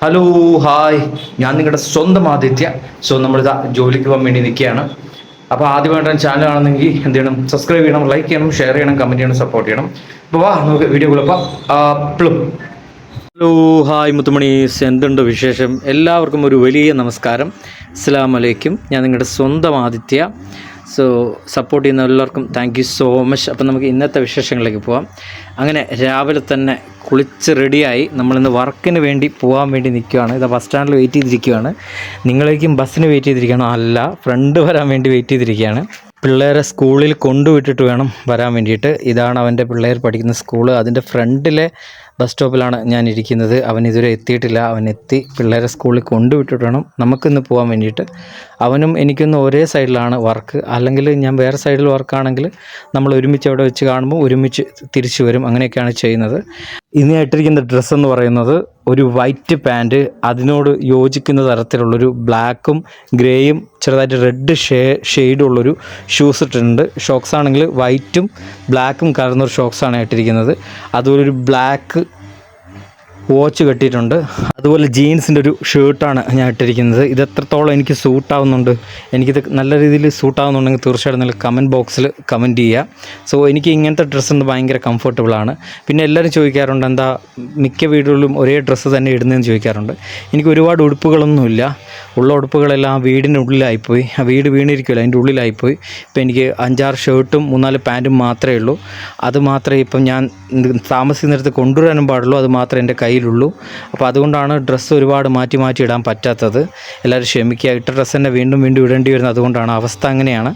Hello hi, ഞാൻ നിങ്ങളുടെ സ്വന്തം ആദിത്യ. സോ നമ്മളിതാ ജോലിക്ക് പോകാൻ വേണ്ടി നിൽക്കുകയാണ്. അപ്പോൾ ആദ്യമായിട്ടാണ് ചാനൽ കാണുന്നെങ്കിൽ എന്ത് ചെയ്യണം? സബ്സ്ക്രൈബ് ചെയ്യണം, ലൈക്ക് ചെയ്യണം, ഷെയർ ചെയ്യണം, കമൻറ്റ് ചെയ്യണം, സപ്പോർട്ട് ചെയ്യണം. അപ്പോൾ വാ നമുക്ക് വീഡിയോ കുഴപ്പം. ഹലോ ഹായ് മുത്തുമണീസ്, എന്തുണ്ട് വിശേഷം? എല്ലാവർക്കും ഒരു വലിയ നമസ്കാരം. അസ്സലാമു അലൈക്കും. ഞാൻ നിങ്ങളുടെ സ്വന്തം ആദിത്യ. സോ സപ്പോർട്ട് ചെയ്യുന്ന എല്ലാവർക്കും താങ്ക് യു സോ മച്ച്. അപ്പം നമുക്ക് ഇന്നത്തെ വിശേഷങ്ങളിലേക്ക് പോവാം. അങ്ങനെ രാവിലെ തന്നെ കുളിച്ച് റെഡിയായി നമ്മളിന്ന് വർക്കിന് വേണ്ടി പോകാൻ വേണ്ടി നിൽക്കുകയാണ്. ഇത് ബസ് സ്റ്റാൻഡിൽ വെയിറ്റ് ചെയ്തിരിക്കുകയാണ്. നിങ്ങളേക്കും ബസ്സിന് വെയിറ്റ് ചെയ്തിരിക്കുകയാണോ? അല്ല, ഫ്രണ്ട് വരാൻ വേണ്ടി വെയിറ്റ് ചെയ്തിരിക്കുകയാണ്. പിള്ളേരെ സ്കൂളിൽ കൊണ്ടുവിട്ടിട്ട് വേണം വരാൻ വേണ്ടിയിട്ട്. ഇതാണ് അവൻ്റെ പിള്ളേർ പഠിക്കുന്ന സ്കൂള്. അതിൻ്റെ ഫ്രണ്ടിലെ ബസ് സ്റ്റോപ്പിലാണ് ഞാൻ ഇരിക്കുന്നത്. അവൻ ഇതുവരെ എത്തിയിട്ടില്ല. അവൻ എത്തി പിള്ളേരെ സ്കൂളിൽ കൊണ്ടുവിട്ടിട്ട് വേണം നമുക്കിന്ന് പോകാൻ വേണ്ടിയിട്ട്. അവനും എനിക്കൊന്ന് ഒരേ സൈഡിലാണ് വർക്ക്. അല്ലെങ്കിൽ ഞാൻ വേറെ സൈഡിൽ വർക്കാണെങ്കിൽ നമ്മൾ ഒരുമിച്ച് അവിടെ വെച്ച് കാണുമ്പോൾ ഒരുമിച്ച് തിരിച്ചു വരും. അങ്ങനെയൊക്കെയാണ് ചെയ്യുന്നത്. ഇന്ന് ഇട്ടിരിക്കുന്ന ഡ്രസ്സ് എന്ന് പറയുന്നത് ഒരു വൈറ്റ് പാൻറ്റ്, അതിനോട് യോജിക്കുന്ന തരത്തിലുള്ളൊരു ബ്ലാക്കും ഗ്രേയും ചെറുതായിട്ട് റെഡ് ഷെയ്ഡുള്ളൊരു ഷൂസ് ഇട്ടിട്ടുണ്ട്. ഷോക്സ് ആണെങ്കിൽ വൈറ്റും ബ്ലാക്കും കലർന്നൊരു ഷോക്സാണ് ഇട്ടിരിക്കുന്നത്. അതുപോലെ ഒരു ബ്ലാക്ക് വാച്ച് കെട്ടിയിട്ടുണ്ട്. അതുപോലെ ജീൻസിൻ്റെ ഒരു ഷർട്ടാണ് ഞാൻ ഇട്ടിരിക്കുന്നത്. ഇത് എത്രത്തോളം എനിക്ക് സൂട്ടാവുന്നുണ്ട്, എനിക്കിത് നല്ല രീതിയിൽ സൂട്ടാവുന്നുണ്ടെങ്കിൽ തീർച്ചയായിട്ടും നിങ്ങൾ കമൻറ്റ് ബോക്സിൽ കമൻറ്റ് ചെയ്യുക. സോ എനിക്ക് ഇങ്ങനത്തെ ഡ്രസ്സ് ഭയങ്കര കംഫർട്ടബിളാണ്. പിന്നെ എല്ലാവരും ചോദിക്കാറുണ്ട് എന്താ മിക്ക വീടുകളിലും ഒരേ ഡ്രസ്സ് തന്നെ ഇടുന്നതെന്ന് ചോദിക്കാറുണ്ട്. എനിക്ക് ഒരുപാട് ഉടുപ്പുകളൊന്നുമില്ല. ഉള്ള ഉടുപ്പുകളെല്ലാം ആ വീടിൻ്റെ ഉള്ളിലായിപ്പോയി. ആ വീട് വീണിരിക്കുമല്ലോ, അതിൻ്റെ ഉള്ളിലായിപ്പോയി. ഇപ്പം എനിക്ക് 5-6 ഷർട്ടും 3-4 പാൻറ്റും മാത്രമേ ഉള്ളൂ. അത് മാത്രമേ ഇപ്പം ഞാൻ താമസിക്കുന്നിടത്ത് കൊണ്ടുവരാനും പാടുള്ളൂ. അത് മാത്രമേ എൻ്റെ കയ്യിലുള്ളൂ. അപ്പോൾ അതുകൊണ്ടാണ് ഡ്രസ്സ് ഒരുപാട് മാറ്റി മാറ്റി ഇടാൻ പറ്റാത്തത്. എല്ലാവരും ക്ഷമിക്കുക. ഇട്ട ഡ്രസ്സ് തന്നെ വീണ്ടും വീണ്ടും ഇടേണ്ടി വരുന്നത് അതുകൊണ്ടാണ്. അവസ്ഥ അങ്ങനെയാണ്.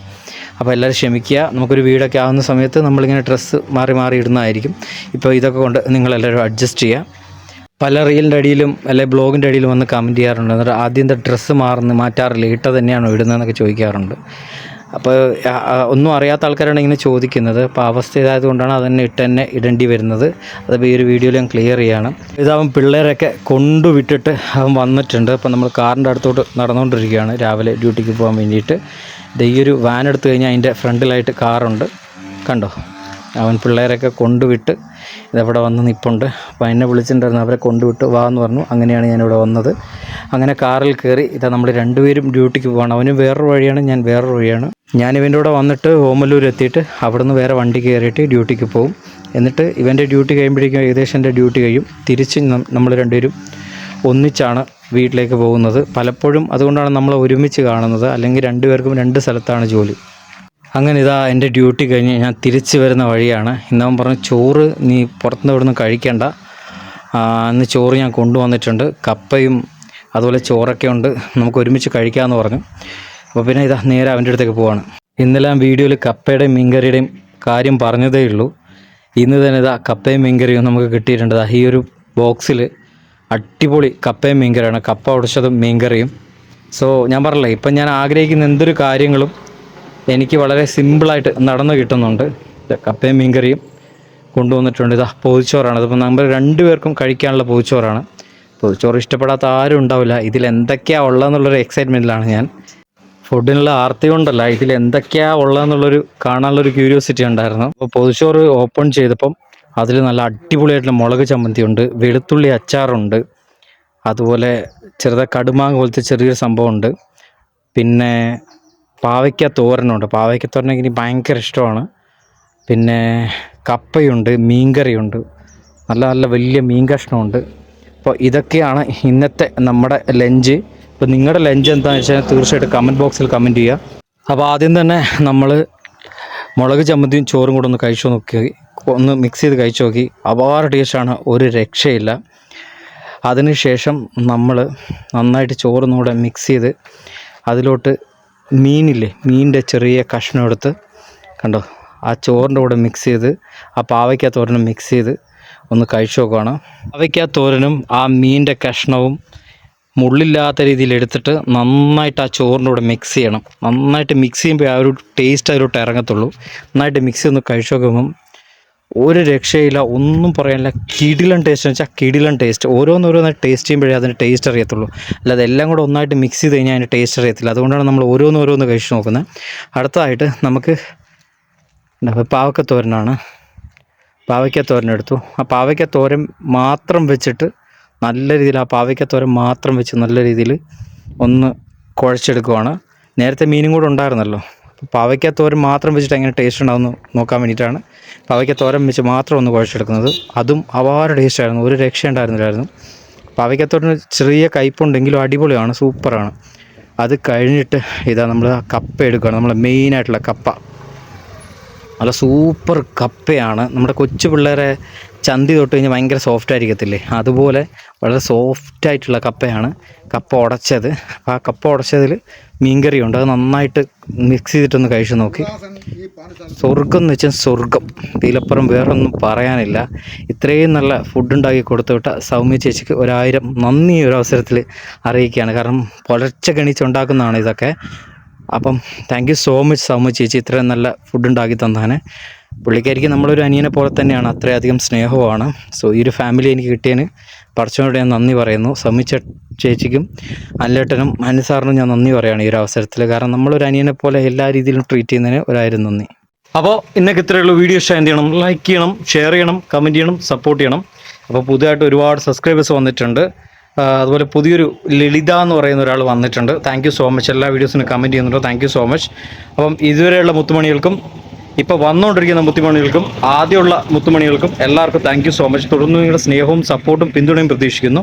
അപ്പോൾ എല്ലാവരും ക്ഷമിക്കുക. നമുക്കൊരു വീടൊക്കെ ആവുന്ന സമയത്ത് നമ്മളിങ്ങനെ ഡ്രസ്സ് മാറി മാറി ഇടുന്നതായിരിക്കും. ഇപ്പോൾ ഇതൊക്കെ കൊണ്ട് നിങ്ങളെല്ലാവരും അഡ്ജസ്റ്റ് ചെയ്യുക. പല റീലിൻ്റെ അടിയിലും അല്ലെങ്കിൽ ബ്ലോഗിൻ്റെ അടിയിലും വന്ന് കമൻറ്റ് ചെയ്യാറുണ്ട്. എന്നിട്ട് ആദ്യത്തെ ഡ്രസ്സ് മാറ്റാറില്ല, ഇട്ട തന്നെയാണോ ഇടുന്നതെന്നൊക്കെ ചോദിക്കാറുണ്ട്. അപ്പോൾ ഒന്നും അറിയാത്ത ആൾക്കാരാണ് ഇങ്ങനെ ചോദിക്കുന്നത്. അപ്പോൾ അവസ്ഥ ഇതായതുകൊണ്ടാണ് അതന്നെ തന്നെ ഇടേണ്ടി വരുന്നത്. അതിപ്പോൾ ഈ ഒരു വീഡിയോയിൽ ഞാൻ ക്ലിയർ ചെയ്യാണ്. ഇതാവൻ പിള്ളേരൊക്കെ കൊണ്ടുവിട്ടിട്ട് അവൻ വന്നിട്ടുണ്ട്. അപ്പോൾ നമ്മൾ കാറിൻ്റെ അടുത്തോട്ട് നടന്നുകൊണ്ടിരിക്കുകയാണ് രാവിലെ ഡ്യൂട്ടിക്ക് പോകാൻ വേണ്ടിയിട്ട്. ഈ ഒരു വാൻ എടുത്തു കഴിഞ്ഞാൽ അതിൻ്റെ ഫ്രണ്ടിലായിട്ട് കാറുണ്ട്, കണ്ടോ. അവൻ പിള്ളേരൊക്കെ കൊണ്ടുവിട്ട് ഇതവിടെ വന്ന് നിൽപ്പുണ്ട്. അപ്പോൾ എന്നെ വിളിച്ചിട്ടുണ്ടായിരുന്നു, അവരെ കൊണ്ടുവിട്ട് വാ എന്ന് പറഞ്ഞു. അങ്ങനെയാണ് ഞാനിവിടെ വന്നത്. അങ്ങനെ കാറിൽ കയറി ഇതാ നമ്മൾ രണ്ടുപേരും ഡ്യൂട്ടിക്ക് പോവാണ്. അവന് വേറൊരു വഴിയാണ്, ഞാൻ വേറൊരു വഴിയാണ്. ഞാൻ ഇവൻ്റെ കൂടെ വന്നിട്ട് ഓമല്ലൂർ എത്തിയിട്ട് അവിടെ നിന്ന് വേറെ വണ്ടി കയറിയിട്ട് ഡ്യൂട്ടിക്ക് പോകും. എന്നിട്ട് ഇവൻ്റെ ഡ്യൂട്ടി കഴിയുമ്പോഴേക്കും ഏകദേശം എൻ്റെ ഡ്യൂട്ടി കഴിയും. തിരിച്ച് നമ്മൾ രണ്ടുപേരും ഒന്നിച്ചാണ് വീട്ടിലേക്ക് പോകുന്നത്. പലപ്പോഴും അതുകൊണ്ടാണ് നമ്മൾ ഒരുമിച്ച് കാണുന്നത്. അല്ലെങ്കിൽ രണ്ടുപേർക്കും 2 സ്ഥലത്താണ് ജോലി. അങ്ങനെ ഇതാ എൻ്റെ ഡ്യൂട്ടി കഴിഞ്ഞ് ഞാൻ തിരിച്ച് വരുന്ന വഴിയാണ്. ഇന്നവൻ പറഞ്ഞു ചോറ് നീ പുറത്തുനിന്ന് ഇവിടുന്ന് കഴിക്കേണ്ട, ഇന്ന് ചോറ് ഞാൻ കൊണ്ടുവന്നിട്ടുണ്ട്, കപ്പയും അതുപോലെ ചോറൊക്കെ ഉണ്ട്, നമുക്ക് ഒരുമിച്ച് കഴിക്കാമെന്ന് പറഞ്ഞു. അപ്പോൾ പിന്നെ ഇതാ നേരെ അവൻ്റെ അടുത്തേക്ക് പോവാണ്. ഇന്നലെ ഞാൻ വീഡിയോയിൽ കപ്പയുടെയും മീൻകറിയുടെയും കാര്യം പറഞ്ഞതേ ഉള്ളൂ. ഇന്ന് തന്നെ ഇതാ കപ്പയും മീൻകറിയും നമുക്ക് കിട്ടിയിട്ടുണ്ട്. ഈ ഒരു ബോക്സിൽ അടിപൊളി കപ്പയും മീൻകറിയാണ്, കപ്പ ഉടച്ചതും മീൻകറിയും. സോ ഞാൻ പറഞ്ഞില്ലേ, ഇപ്പം ഞാൻ ആഗ്രഹിക്കുന്ന എന്തൊരു കാര്യങ്ങളും എനിക്ക് വളരെ സിമ്പിളായിട്ട് നടന്നു കിട്ടുന്നുണ്ട്. കപ്പയും മീൻകറിയും കൊണ്ടുവന്നിട്ടുണ്ട്. ഇതാ പൊതിച്ചോറാണ്. അതിപ്പോൾ നമ്മൾ 2 പേർക്കും കഴിക്കാനുള്ള പൊതിച്ചോറാണ്. പൊതിച്ചോറ് ഇഷ്ടപ്പെടാത്ത ആരും ഉണ്ടാവില്ല. ഇതിലെന്തൊക്കെയാണ് ഉള്ളതെന്നുള്ളൊരു എക്സൈറ്റ്മെൻറ്റിലാണ് ഞാൻ. ഫുഡിനുള്ള ആർത്തി കൊണ്ടല്ല, ഇതിലെന്തൊക്കെയാണ് ഉള്ളതെന്നുള്ളൊരു കാണാനുള്ളൊരു ക്യൂരിയോസിറ്റി ഉണ്ടായിരുന്നു. അപ്പോൾ പൊതിച്ചോറ് ഓപ്പൺ ചെയ്തപ്പം അതിൽ നല്ല അടിപൊളിയായിട്ടുള്ള മുളക് ചമ്മന്തിയുണ്ട്, വെളുത്തുള്ളി അച്ചാറുണ്ട്, അതുപോലെ ചെറുതായി കടുമാങ്ങ പോലത്തെ ചെറിയൊരു സംഭവമുണ്ട്, പിന്നെ പാവയ്ക്ക തോരനുണ്ട്. പാവയ്ക്ക തോരൻ എനിക്ക് ഭയങ്കര ഇഷ്ടമാണ്. പിന്നെ കപ്പയുണ്ട്, മീൻകറിയുണ്ട്, നല്ല നല്ല വലിയ മീൻ കഷ്ണമുണ്ട്. അപ്പോൾ ഇതൊക്കെയാണ് ഇന്നത്തെ നമ്മുടെ ലഞ്ച്. ഇപ്പോൾ നിങ്ങളുടെ ലഞ്ച് എന്താണെന്ന് വെച്ചാൽ തീർച്ചയായിട്ടും കമൻറ്റ് ബോക്സിൽ കമൻറ്റ് ചെയ്യുക. അപ്പോൾ ആദ്യം തന്നെ നമ്മൾ മുളക് ചമ്മന്തിയും ചോറും കൂടെ ഒന്ന് കഴിച്ചു നോക്കി, ഒന്ന് മിക്സ് ചെയ്ത് കഴിച്ചു നോക്കി. അപാര ടേസ്റ്റാണ്, ഒരു രക്ഷയില്ല. അതിനുശേഷം നമ്മൾ നന്നായിട്ട് ചോറും കൂടെ മിക്സ് ചെയ്ത് അതിലോട്ട് മീനിൻ്റെ ചെറിയ കഷ്ണം എടുത്ത്, കണ്ടോ, ആ ചോറിൻ്റെ കൂടെ മിക്സ് ചെയ്ത് ആ പാവയ്ക്ക തോരനും മിക്സ് ചെയ്ത് ഒന്ന് കഴിച്ചു നോക്കുകയാണ്. പാവയ്ക്ക തോരനും ആ മീനിൻ്റെ കഷ്ണവും മുള്ളില്ലാത്ത രീതിയിൽ എടുത്തിട്ട് നന്നായിട്ട് ആ ചോറിൻ്റെ കൂടെ മിക്സ് ചെയ്യണം. നന്നായിട്ട് മിക്സ് ചെയ്യുമ്പോൾ ആ ഒരു ടേസ്റ്റ് അതിലോട്ട് ഇറങ്ങത്തുള്ളൂ. നന്നായിട്ട് മിക്സ് ചെയ്ത് കഴിച്ചു നോക്കുമ്പം ഒരു രക്ഷയില്ല, ഒന്നും പറയാനില്ല. കിടിലൻ ടേസ്റ്റ് എന്ന് വെച്ചാൽ കിടിലൻ ടേസ്റ്റ്. ഓരോന്നോരോന്നായി ടേസ്റ്റ് ചെയ്യുമ്പോഴേ അതിൻ്റെ ടേസ്റ്റ് അറിയത്തുള്ളൂ. അല്ലാതെ എല്ലാം കൂടെ ഒന്നായിട്ട് മിക്സ് ചെയ്ത് കഴിഞ്ഞാൽ അതിൻ്റെ ടേസ്റ്റ് അറിയത്തില്ല. അതുകൊണ്ടാണ് നമ്മൾ ഓരോന്നോരോന്ന് കഴിച്ച് നോക്കുന്നത്. അടുത്തതായിട്ട് നമുക്ക് പാവയ്ക്കത്തോരനാണ്. പാവയ്ക്കത്തോരനെടുത്തു. ആ പാവയ്ക്കത്തോരൻ മാത്രം വെച്ചിട്ട് നല്ല രീതിയിൽ ആ പാവയ്ക്കത്തോരൻ മാത്രം വെച്ച് നല്ല രീതിയിൽ ഒന്ന് കുഴച്ചെടുക്കുവാണ്. നേരത്തെ മീനും കൂടെ ഉണ്ടായിരുന്നല്ലോ, അപ്പോൾ പാവയ്ക്കത്തോരൻ മാത്രം വെച്ചിട്ട് എങ്ങനെ ടേസ്റ്റ് ഉണ്ടാകുമെന്ന് നോക്കാൻ വേണ്ടിയിട്ടാണ് പാവയ്ക്കത്തോരൻ വെച്ച് മാത്രം ഒന്ന് കുഴച്ചെടുക്കുന്നത്. അതും അപാര ടേസ്റ്റായിരുന്നു, ഒരു രക്ഷ ഉണ്ടായിരുന്നില്ലായിരുന്നു. പാവയ്ക്കത്തോരന് ചെറിയ കയ്പുണ്ടെങ്കിലും അടിപൊളിയാണ്, സൂപ്പറാണ്. അത് കഴിഞ്ഞിട്ട് ഇതാ നമ്മൾ ആ കപ്പ എടുക്കുകയാണ്, നമ്മളെ മെയിനായിട്ടുള്ള കപ്പ. നല്ല സൂപ്പർ കപ്പയാണ്. നമ്മുടെ കൊച്ചു പിള്ളേരെ ചന്തി തൊട്ട് കഴിഞ്ഞാൽ ഭയങ്കര സോഫ്റ്റ് ആയിരിക്കത്തില്ലേ, അതുപോലെ വളരെ സോഫ്റ്റായിട്ടുള്ള കപ്പയാണ്. കപ്പ ഉടച്ചത്, അപ്പോൾ ആ കപ്പ ഉടച്ചതിൽ മീൻകറിയുണ്ട്. അത് നന്നായിട്ട് മിക്സ് ചെയ്തിട്ടൊന്ന് കഴിച്ചു നോക്കി. സ്വർഗം എന്ന് വെച്ചാൽ സ്വർഗം, ഇതിലപ്പുറം വേറൊന്നും പറയാനില്ല. ഇത്രയും നല്ല ഫുഡ് ഉണ്ടാക്കി കൊടുത്തു വിട്ട സൗമ്യ ചേച്ചിക്ക് 1000 നന്ദി ഒരു അവസരത്തിൽ അറിയിക്കുകയാണ്. കാരണം പുലർച്ചെ ഗണിച്ചുണ്ടാക്കുന്നതാണ് ഇതൊക്കെ. അപ്പം thank you so much Soumya ചേച്ചി, ഇത്രയും നല്ല ഫുഡ് ഉണ്ടാക്കി തന്നാണ്. പുള്ളിക്കാരിക്ക് നമ്മളൊരു അനിയനെ പോലെ തന്നെയാണ്, അത്രയധികം സ്നേഹമാണ്. സോ ഈ ഒരു ഫാമിലി എനിക്ക് കിട്ടിയതിന് പടച്ചവനോട് ഞാൻ നന്ദി പറയുന്നു. സൗമ്യ ചേച്ചിക്കും അല്ലേട്ടനും അനുസാറിനും ഞാൻ നന്ദി പറയുകയാണ് ഈ ഒരു അവസരത്തിൽ. കാരണം നമ്മളൊരു അനിയനെ പോലെ എല്ലാ രീതിയിലും ട്രീറ്റ് ചെയ്യുന്നതിന് 1000 നന്ദി. അപ്പോൾ ഇന്നൊക്കെ ഇത്രയുള്ള വീഡിയോ ഇഷ്ടം എന്ത് ചെയ്യണം, ലൈക്ക് ചെയ്യണം, ഷെയർ ചെയ്യണം, കമൻറ്റ് ചെയ്യണം, സപ്പോർട്ട് ചെയ്യണം. അപ്പോൾ പുതിയതായിട്ട് ഒരുപാട് സബ്സ്ക്രൈബേഴ്സ് വന്നിട്ടുണ്ട്. അതുപോലെ പുതിയൊരു ലളിത എന്ന് പറയുന്ന ഒരാൾ വന്നിട്ടുണ്ട്. Thank you so much. എല്ലാ വീഡിയോസിനും കമൻറ്റ് ചെയ്യുന്നുണ്ട്. Thank you so much. അപ്പം ഇതുവരെയുള്ള മുത്തുമണികൾക്കും ഇപ്പോൾ വന്നുകൊണ്ടിരിക്കുന്ന മുത്തുമണികൾക്കും ആദ്യമുള്ള മുത്തുമണികൾക്കും എല്ലാവർക്കും താങ്ക് യു സോ മച്ച്. തുടർന്ന് നിങ്ങളുടെ സ്നേഹവും സപ്പോർട്ടും പിന്തുണയും പ്രതീക്ഷിക്കുന്നു.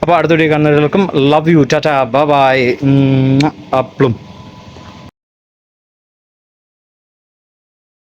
അപ്പോൾ അടുത്ത വീഡിയോ കാണുന്നവർക്കും love you, tata, bye bye, അപ്ലും.